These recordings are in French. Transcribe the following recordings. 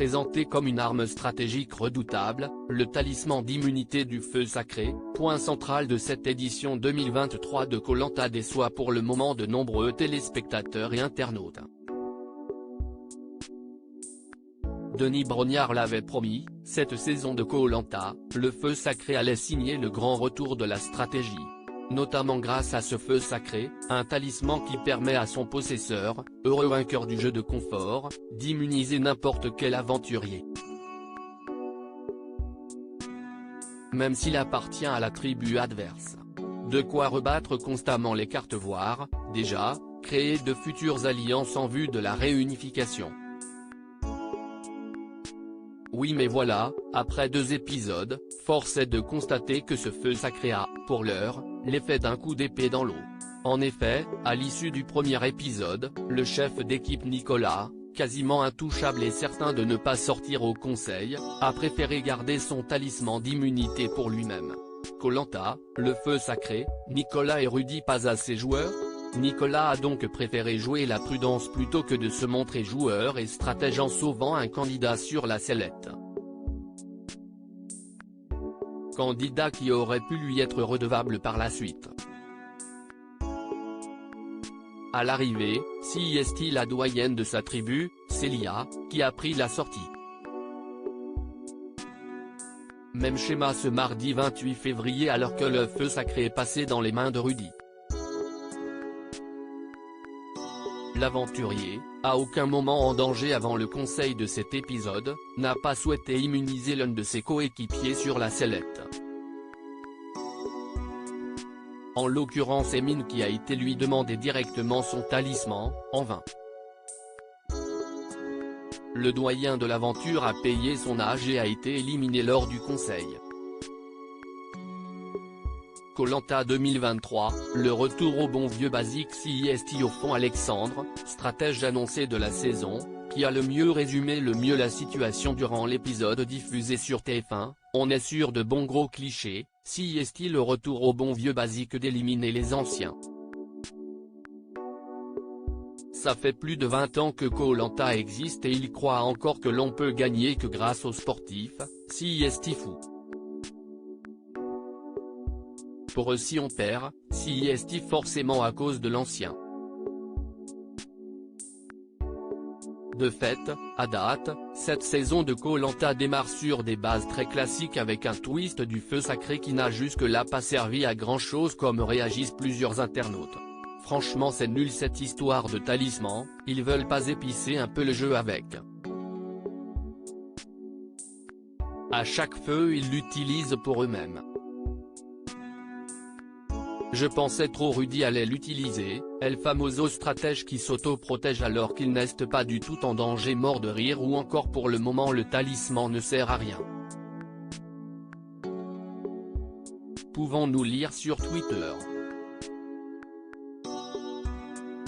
Présenté comme une arme stratégique redoutable, le talisman d'immunité du feu sacré, point central de cette édition 2023 de Koh Lanta déçoit pour le moment de nombreux téléspectateurs et internautes. Denis Brognard l'avait promis, cette saison de Koh Lanta, le feu sacré allait signer le grand retour de la stratégie. Notamment grâce à ce feu sacré, un talisman qui permet à son possesseur, heureux vainqueur du jeu de confort, d'immuniser n'importe quel aventurier. Même s'il appartient à la tribu adverse. De quoi rebattre constamment les cartes voire, déjà, créer de futures alliances en vue de la réunification. Oui mais voilà, après 2 épisodes, force est de constater que ce feu sacré a, pour l'heure, l'effet d'un coup d'épée dans l'eau. En effet, à l'issue du premier épisode, le chef d'équipe Nicolas, quasiment intouchable et certain de ne pas sortir au conseil, a préféré garder son talisman d'immunité pour lui-même. Koh Lanta, le feu sacré, Nicolas et Rudy pas assez joueurs? Nicolas a donc préféré jouer la prudence plutôt que de se montrer joueur et stratège en sauvant un candidat sur la sellette. Candidat qui aurait pu lui être redevable par la suite. À l'arrivée, CIST la doyenne de sa tribu, Célia, qui a pris la sortie. Même schéma ce mardi 28 février alors que le feu sacré est passé dans les mains de Rudy. L'aventurier, à aucun moment en danger avant le conseil de cet épisode, n'a pas souhaité immuniser l'un de ses coéquipiers sur la sellette. En l'occurrence Emin qui a été lui demander directement son talisman, en vain. Le doyen de l'aventure a payé son âge et a été éliminé lors du conseil. Koh Lanta 2023, le retour au bon vieux basique CIST au fond Alexandre, stratège annoncé de la saison, qui a le mieux résumé le mieux la situation durant l'épisode diffusé sur TF1, on est sûr de bons gros clichés, CIST le retour au bon vieux basique d'éliminer les anciens. Ça fait plus de 20 ans que Koh Lanta existe et il croit encore que l'on peut gagner que grâce aux sportifs, CIST fou. Pour eux si on perd, CIST forcément à cause de l'ancien. De fait, à date, cette saison de Koh Lanta démarre sur des bases très classiques avec un twist du feu sacré qui n'a jusque-là pas servi à grand chose comme réagissent plusieurs internautes. Franchement c'est nul cette histoire de talisman, ils veulent pas épicer un peu le jeu avec. À chaque feu ils l'utilisent pour eux-mêmes. Je pensais trop Rudy allait l'utiliser, El Famoso stratège qui s'auto-protège alors qu'il n'est pas du tout en danger mort de rire ou encore pour le moment le talisman ne sert à rien. Pouvons-nous lire sur Twitter.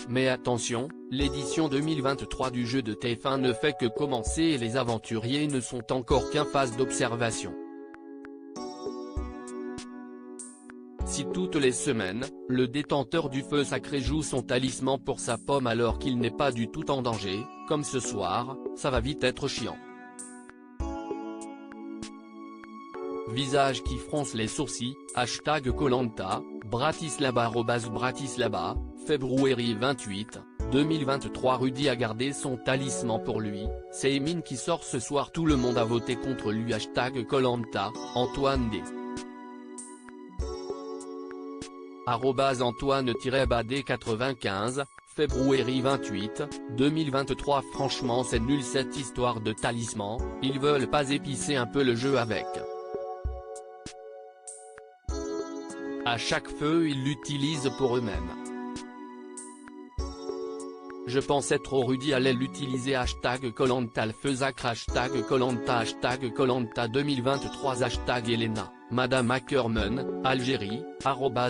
Mais attention, l'édition 2023 du jeu de TF1 ne fait que commencer et les aventuriers ne sont encore qu'en phase d'observation. Si toutes les semaines, le détenteur du feu sacré joue son talisman pour sa pomme alors qu'il n'est pas du tout en danger, comme ce soir, ça va vite être chiant. Visage qui fronce les sourcils, hashtag Koh Lanta, Bratislava @Bratislava, février 28, 2023 Rudy a gardé son talisman pour lui, c'est Emin qui sort ce soir tout le monde a voté contre lui hashtag Koh Lanta, Antoine D. @Antoine-Badé95, février 28, 2023 Franchement c'est nul cette histoire de talisman, ils veulent pas épicer un peu le jeu avec. À chaque feu ils l'utilisent pour eux-mêmes. Je pensais trop Rudy allait l'utiliser hashtag Koh Lanta le feu sacré hashtag Koh Lanta 2023 hashtag Elena, Madame Ackerman, Algérie,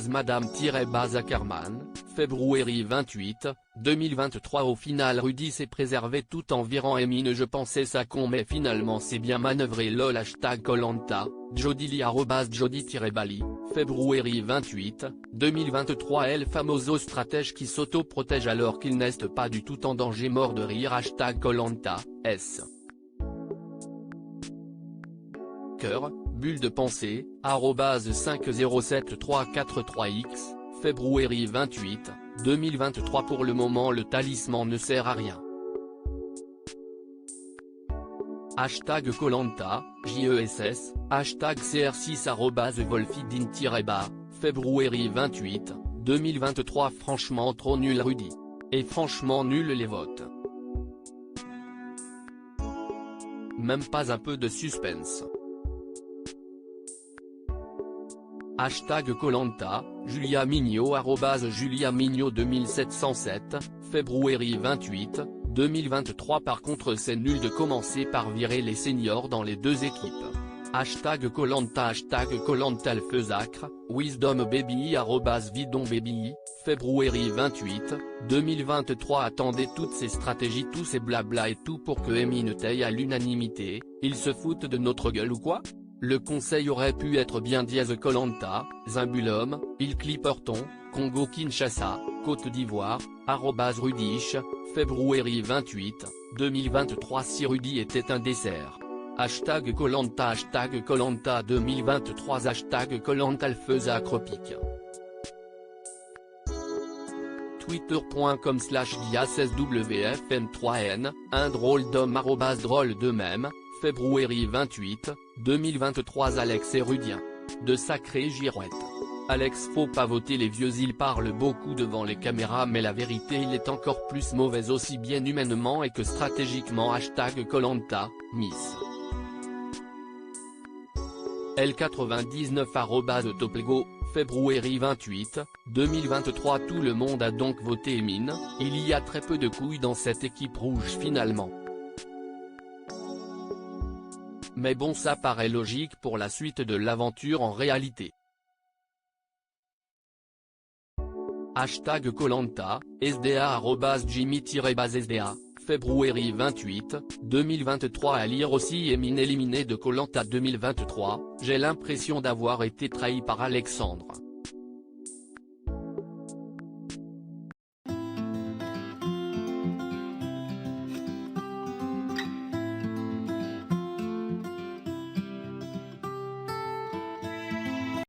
@Madame-Ackerman, février 28, 2023 Au final Rudy s'est préservé tout en virant Emin je pensais ça con mais finalement c'est bien manœuvré lol hashtag Koh Lanta, Jodili @Jody-Bali, février 28, 2023 El Famoso stratège qui s'auto-protège alors qu'il n'est pas du tout en danger mort de rire hashtag Koh Lanta, S. cœur, bulle de pensée, @507343x, février 28, 2023. Pour le moment le talisman ne sert à rien. Hashtag Koh-Lanta, JESS, hashtag CR6 @Wolfidine-bas, février 28, 2023. Franchement trop nul Rudy. Et franchement nul les votes. Même pas un peu de suspense. Hashtag Koh-Lanta, Julia Mignot @Julia Mignot 2707, février 28, 2023. Par contre c'est nul de commencer par virer les seniors dans les deux équipes. Hashtag Koh-Lanta, hashtag Koh-Lanta le Feusacre, Wisdom Baby @Vidon Baby, février 28, 2023. Attendez toutes ces stratégies, tous ces blabla et tout pour que Emine taille à l'unanimité, ils se foutent de notre gueule ou quoi? Le conseil aurait pu être bien dièse Koh-Lanta, Zimbulum, Île Clipperton, Congo Kinshasa, Côte d'Ivoire, @Rudish, février 28, 2023. Si Rudy était un dessert. Hashtag Koh-Lanta, hashtag Koh-Lanta 2023, hashtag Koh-Lanta le Feusacre pique. Twitter.com/dia16wfm3n, un drôle d'homme @drôle de même, février 28, 2023. Alex et Rudien. De sacrées girouettes. Alex faut pas voter les vieux, il parle beaucoup devant les caméras mais la vérité il est encore plus mauvais aussi bien humainement et que stratégiquement. Hashtag Koh-Lanta, Miss. L99 @Toplego, février 28, 2023. Tout le monde a donc voté Emine, il y a très peu de couilles dans cette équipe rouge finalement. Mais bon, ça paraît logique pour la suite de l'aventure en réalité. Hashtag Koh-Lanta, SDA @Jimmy-SDA, février 28, 2023. À lire aussi Emine éliminé de Koh-Lanta 2023, j'ai l'impression d'avoir été trahi par Alexandre.